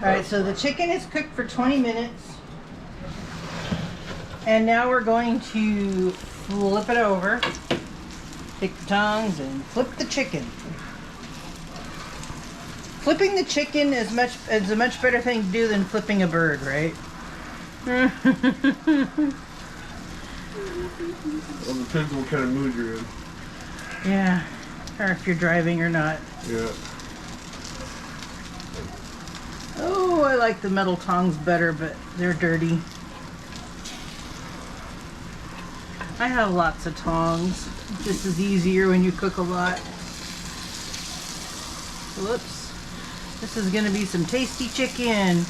Alright, so the chicken is cooked for 20 minutes. And now we're going to flip it over. Take the tongs and flip the chicken. Flipping the chicken is a much better thing to do than flipping a bird, right? Well, it depends what kind of mood you're in. Yeah, or if you're driving or not. Yeah. Oh, I like the metal tongs better, but they're dirty. I have lots of tongs. This is easier when you cook a lot. Whoops. This is gonna be some tasty chicken.